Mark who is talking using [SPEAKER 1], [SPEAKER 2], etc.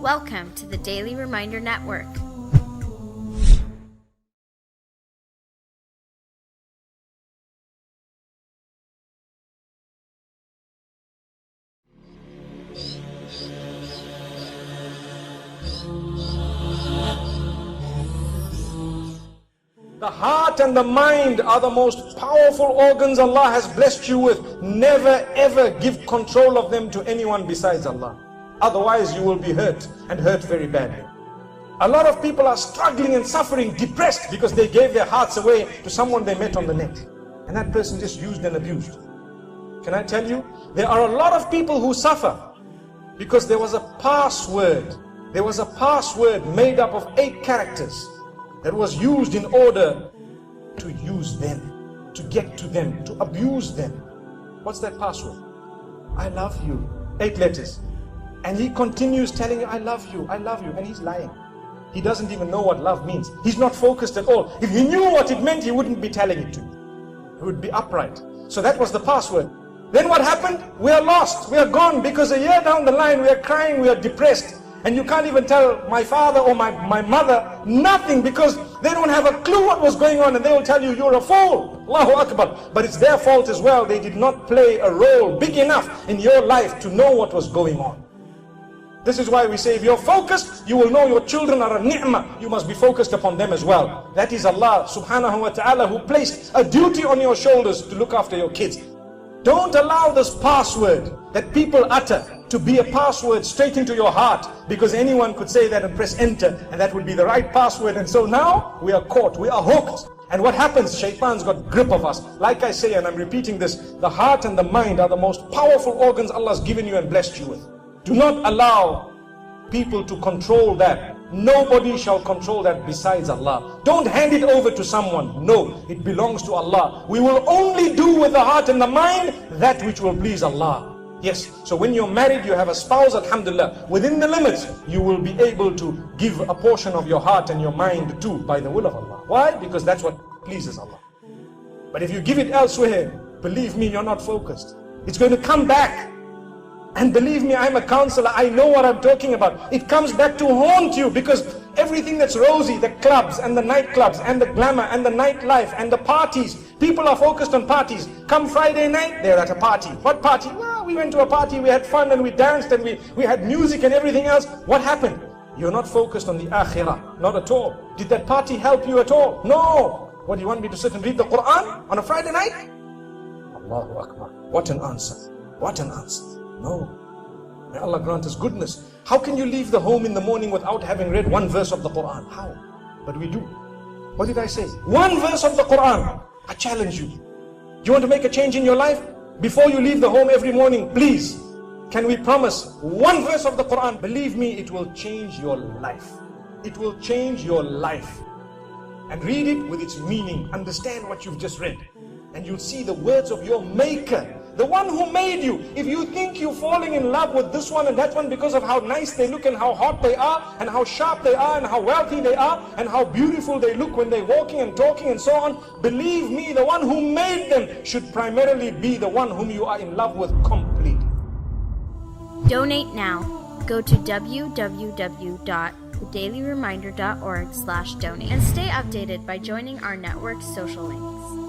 [SPEAKER 1] Welcome to the Daily Reminder Network.
[SPEAKER 2] The heart and the mind are the most powerful organs Allah has blessed you with. Never ever give control of them to anyone besides Allah. Otherwise you will be hurt, and hurt very badly. A lot of people are struggling and suffering, depressed because they gave their hearts away to someone they met on the net. And that person just used and abused. Can I tell you? There are a lot of people who suffer because there was a password. There was a password made up of 8 characters that was used in order to use them, to get to them, to abuse them. What's that password? I love you. 8 letters. And he continues telling you, I love you, and he's lying. He doesn't even know what love means. He's not focused at all. If he knew what it meant, he wouldn't be telling it to you. He would be upright. So that was the password. Then what happened? We are lost, we are gone, because a year down the line we are crying, we are depressed. And you can't even tell my father or my mother nothing, because they don't have a clue what was going on, and they will tell you you're a fool. Allahu Akbar. But it's their fault as well. They did not play a role big enough in your life to know what was going on. This is why we say if you're focused, you will know your children are a ni'mah. You must be focused upon them as well. That is Allah subhanahu wa ta'ala who placed a duty on your shoulders to look after your kids. Don't allow this password that people utter to be a password straight into your heart, because anyone could say that and press enter, and that would be the right password. And so now we are caught, we are hooked. And what happens? Shaitan's got grip of us. Like I say, and I'm repeating this, the heart and the mind are the most powerful organs Allah's given you and blessed you with. Do not allow people to control that. Nobody shall control that besides Allah. Don't hand it over to someone. No, it belongs to Allah. We will only do with the heart and the mind that which will please Allah. Yes, so when you're married, you have a spouse, alhamdulillah, within the limits, you will be able to give a portion of your heart and your mind too, by the will of Allah. Why? Because that's what pleases Allah. But if you give it elsewhere, believe me, you're not focused. It's going to come back. And believe me, I'm a counselor, I know what I'm talking about. It comes back to haunt you, because everything that's rosy, the clubs and the nightclubs and the glamour and the nightlife and the parties, people are focused on parties. Come Friday night, they're at a party. What party? Well, we went to a party, we had fun and we danced and we had music and everything else. What happened? You're not focused on the akhirah, not at all. Did that party help you at all? No. What, do you want me to sit and read the Quran on a Friday night? Allahu Akbar. What an answer. What an answer. No. May Allah grant us goodness. How can you leave the home in the morning without having read one verse of the Quran? How? But we do. What did I say? One verse of the Quran. I challenge you. Do you want to make a change in your life? Before you leave the home every morning, please, can we promise one verse of the Quran? Believe me, it will change your life. It will change your life. And read it with its meaning. Understand what you've just read. And you'll see the words of your Maker. The one who made you. If you think you're falling in love with this one and that one because of how nice they look and how hot they are and how sharp they are and how wealthy they are and how beautiful they look when they're walking and talking and so on, believe me, the one who made them should primarily be the one whom you are in love with completely.
[SPEAKER 1] Donate now. Go to www.thedailyreminder.org/donate and stay updated by joining our network's social links.